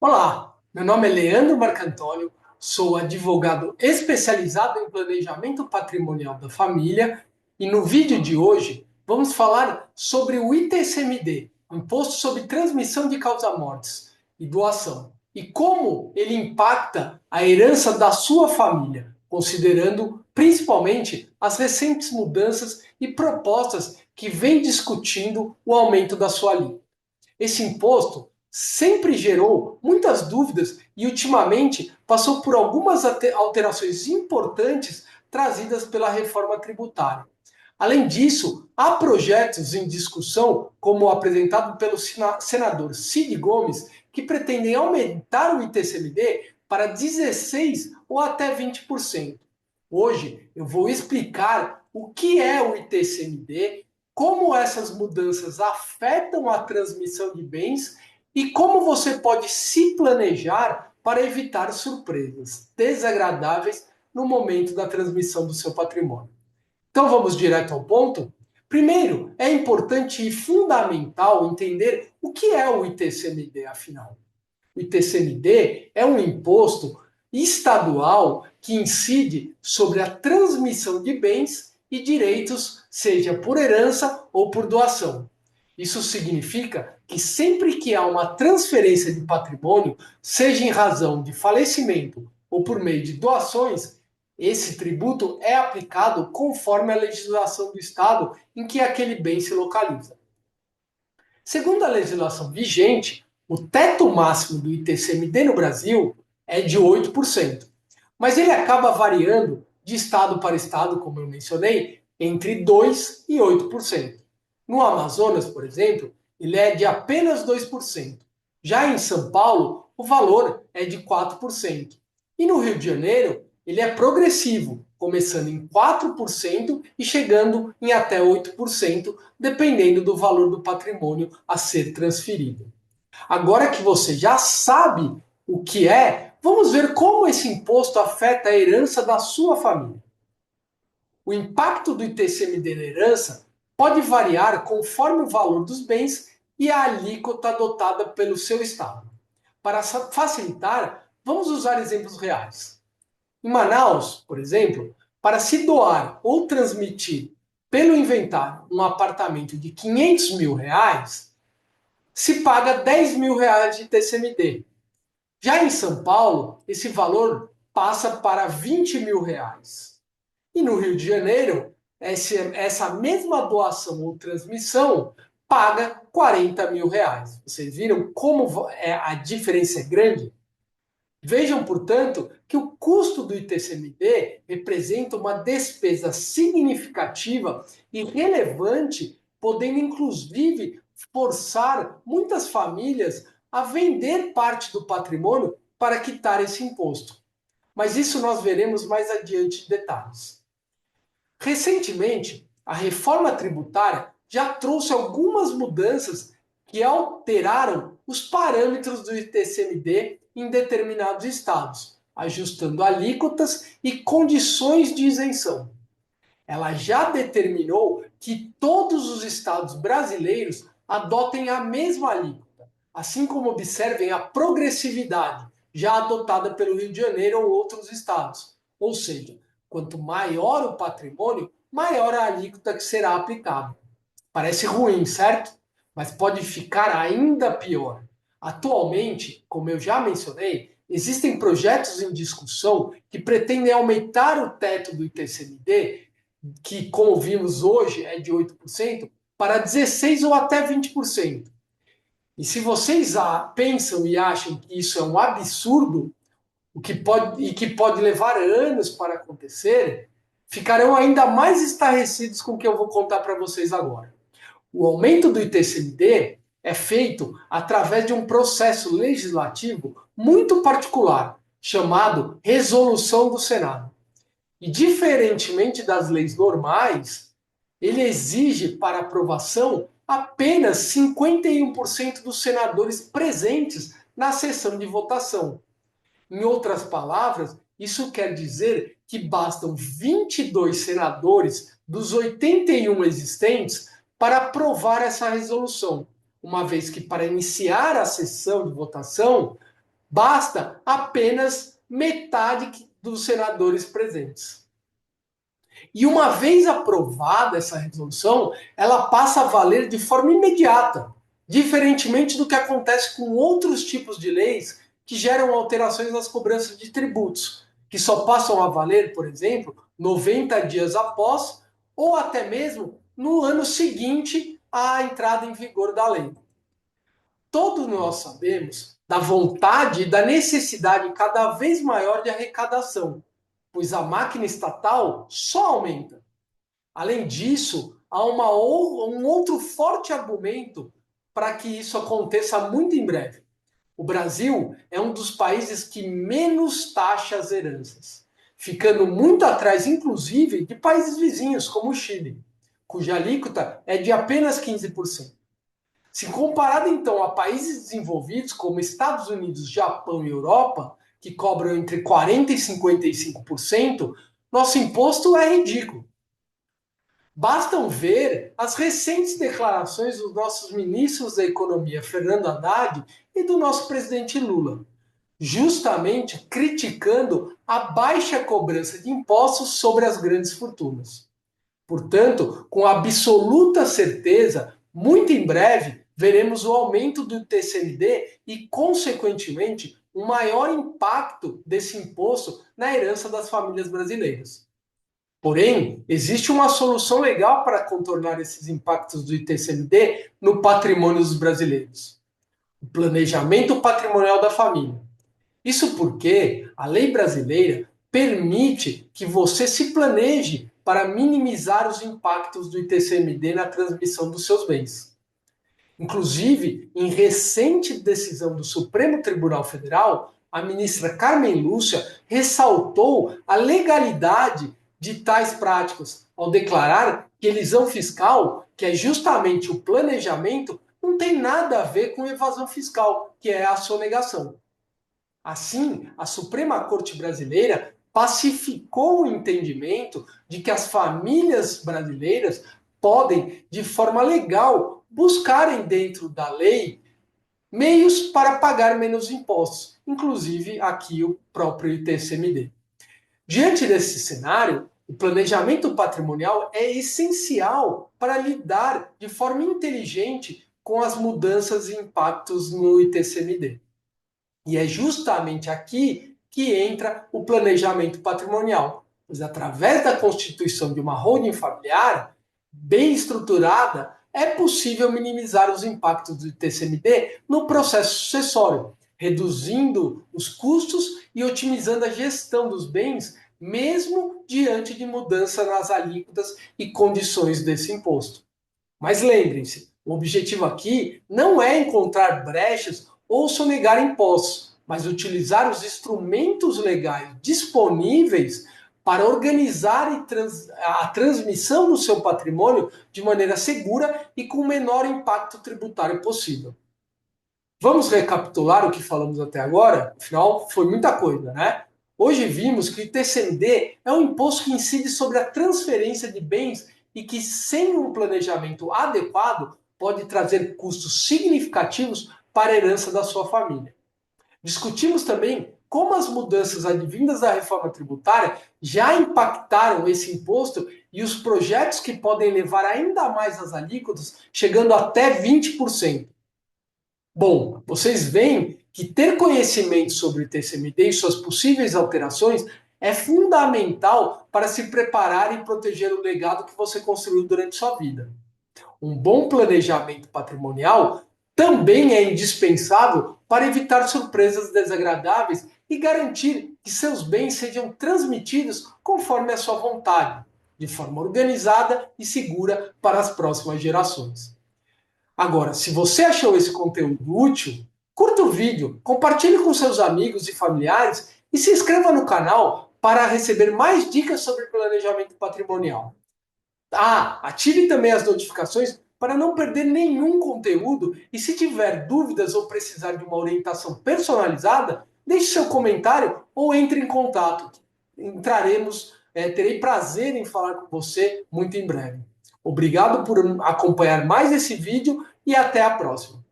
Olá, meu nome é Leandro Marcantônio, sou advogado especializado em planejamento patrimonial da família e no vídeo de hoje vamos falar sobre o ITCMD, Imposto sobre Transmissão de Causa-Mortes e Doação, e como ele impacta a herança da sua família, considerando principalmente as recentes mudanças e propostas que vem discutindo o aumento da sua alíquota. Esse imposto sempre gerou muitas dúvidas e, ultimamente, passou por algumas alterações importantes trazidas pela reforma tributária. Além disso, há projetos em discussão, como o apresentado pelo senador Cid Gomes, que pretendem aumentar o ITCMD para 16% ou até 20%. Hoje eu vou explicar o que é o ITCMD, como essas mudanças afetam a transmissão de bens e como você pode se planejar para evitar surpresas desagradáveis no momento da transmissão do seu patrimônio. Então vamos direto ao ponto? Primeiro, é importante e fundamental entender o que é o ITCMD, afinal. O ITCMD é um imposto estadual que incide sobre a transmissão de bens e direitos, seja por herança ou por doação. Isso significa que sempre que há uma transferência de patrimônio, seja em razão de falecimento ou por meio de doações, esse tributo é aplicado conforme a legislação do estado em que aquele bem se localiza. Segundo a legislação vigente, o teto máximo do ITCMD no Brasil é de 8%, mas ele acaba variando de estado para estado, como eu mencionei, entre 2% e 8%. No Amazonas, por exemplo, ele é de apenas 2%. Já em São Paulo, o valor é de 4%. E no Rio de Janeiro, ele é progressivo, começando em 4% e chegando em até 8%, dependendo do valor do patrimônio a ser transferido. Agora que você já sabe o que é, vamos ver como esse imposto afeta a herança da sua família. O impacto do ITCMD na herança pode variar conforme o valor dos bens e a alíquota adotada pelo seu estado. Para facilitar, vamos usar exemplos reais. Em Manaus, por exemplo, para se doar ou transmitir pelo inventário um apartamento de R$ 500 mil, se paga R$ 10 mil de TCMD. Já em São Paulo, esse valor passa para R$ 20 mil. E no Rio de Janeiro, essa mesma doação ou transmissão paga R$ 40 mil. Vocês viram como a diferença é grande? Vejam, portanto, que o custo do ITCMD representa uma despesa significativa e relevante, podendo inclusive forçar muitas famílias a vender parte do patrimônio para quitar esse imposto. Mas isso nós veremos mais adiante em detalhes. Recentemente, a reforma tributária já trouxe algumas mudanças que alteraram os parâmetros do ITCMD em determinados estados, ajustando alíquotas e condições de isenção. Ela já determinou que todos os estados brasileiros adotem a mesma alíquota, assim como observem a progressividade já adotada pelo Rio de Janeiro ou outros estados. Ou seja, quanto maior o patrimônio, maior a alíquota que será aplicada. Parece ruim, certo? Mas pode ficar ainda pior. Atualmente, como eu já mencionei, existem projetos em discussão que pretendem aumentar o teto do ITCMD, que, como vimos hoje, é de 8%, para 16% ou até 20%. E se vocês pensam e acham que isso é um absurdo, que pode levar anos para acontecer, ficarão ainda mais estarrecidos com o que eu vou contar para vocês agora. O aumento do ITCMD é feito através de um processo legislativo muito particular, chamado Resolução do Senado. E, diferentemente das leis normais, ele exige para aprovação apenas 51% dos senadores presentes na sessão de votação. Em outras palavras, isso quer dizer que bastam 22 senadores dos 81 existentes para aprovar essa resolução, uma vez que para iniciar a sessão de votação Basta apenas metade dos senadores presentes. E uma vez aprovada essa resolução, ela passa a valer de forma imediata, diferentemente do que acontece com outros tipos de leis que geram alterações nas cobranças de tributos, que só passam a valer, por exemplo, 90 dias após ou até mesmo no ano seguinte à entrada em vigor da lei. Todos nós sabemos da vontade e da necessidade cada vez maior de arrecadação, pois a máquina estatal só aumenta. Além disso, há um outro forte argumento para que isso aconteça muito em breve. O Brasil é um dos países que menos taxa as heranças, ficando muito atrás, inclusive, de países vizinhos, como o Chile, cuja alíquota é de apenas 15%. Se comparado, então, a países desenvolvidos como Estados Unidos, Japão e Europa, que cobram entre 40% e 55%, nosso imposto é ridículo. Bastam ver as recentes declarações dos nossos ministros da Economia, Fernando Haddad, e do nosso presidente Lula, justamente criticando a baixa cobrança de impostos sobre as grandes fortunas. Portanto, com absoluta certeza, muito em breve, veremos o aumento do TCMD e, consequentemente, um maior impacto desse imposto na herança das famílias brasileiras. Porém, existe uma solução legal para contornar esses impactos do ITCMD no patrimônio dos brasileiros: o planejamento patrimonial da família. Isso porque a lei brasileira permite que você se planeje para minimizar os impactos do ITCMD na transmissão dos seus bens. Inclusive, em recente decisão do Supremo Tribunal Federal, a ministra Carmen Lúcia ressaltou a legalidade de tais práticas, ao declarar que elisão fiscal, que é justamente o planejamento, não tem nada a ver com evasão fiscal, que é a sonegação. Assim, a Suprema Corte Brasileira pacificou o entendimento de que as famílias brasileiras podem, de forma legal, buscarem dentro da lei meios para pagar menos impostos, inclusive aqui o próprio ITCMD. Diante desse cenário, o planejamento patrimonial é essencial para lidar de forma inteligente com as mudanças e impactos no ITCMD. E é justamente aqui que entra o planejamento patrimonial, pois através da constituição de uma holding familiar bem estruturada, é possível minimizar os impactos do TCMD no processo sucessório, reduzindo os custos e otimizando a gestão dos bens, mesmo diante de mudança nas alíquotas e condições desse imposto. Mas lembrem-se, o objetivo aqui não é encontrar brechas ou sonegar impostos, mas utilizar os instrumentos legais disponíveis para organizar a transmissão do seu patrimônio de maneira segura e com o menor impacto tributário possível. Vamos recapitular o que falamos até agora? Afinal, foi muita coisa, né? Hoje vimos que o ITCMD é um imposto que incide sobre a transferência de bens e que, sem um planejamento adequado, pode trazer custos significativos para a herança da sua família. Discutimos também como as mudanças advindas da reforma tributária já impactaram esse imposto e os projetos que podem levar ainda mais as alíquotas, chegando até 20%. Bom, vocês veem que ter conhecimento sobre o TCMD e suas possíveis alterações é fundamental para se preparar e proteger o legado que você construiu durante sua vida. Um bom planejamento patrimonial também é indispensável para evitar surpresas desagradáveis e garantir que seus bens sejam transmitidos conforme a sua vontade, de forma organizada e segura para as próximas gerações. Agora, se você achou esse conteúdo útil, curta o vídeo, compartilhe com seus amigos e familiares e se inscreva no canal para receber mais dicas sobre planejamento patrimonial. Ative também as notificações para não perder nenhum conteúdo e se tiver dúvidas ou precisar de uma orientação personalizada, deixe seu comentário ou entre em contato. Terei prazer em falar com você muito em breve. Obrigado por acompanhar mais esse vídeo e até a próxima.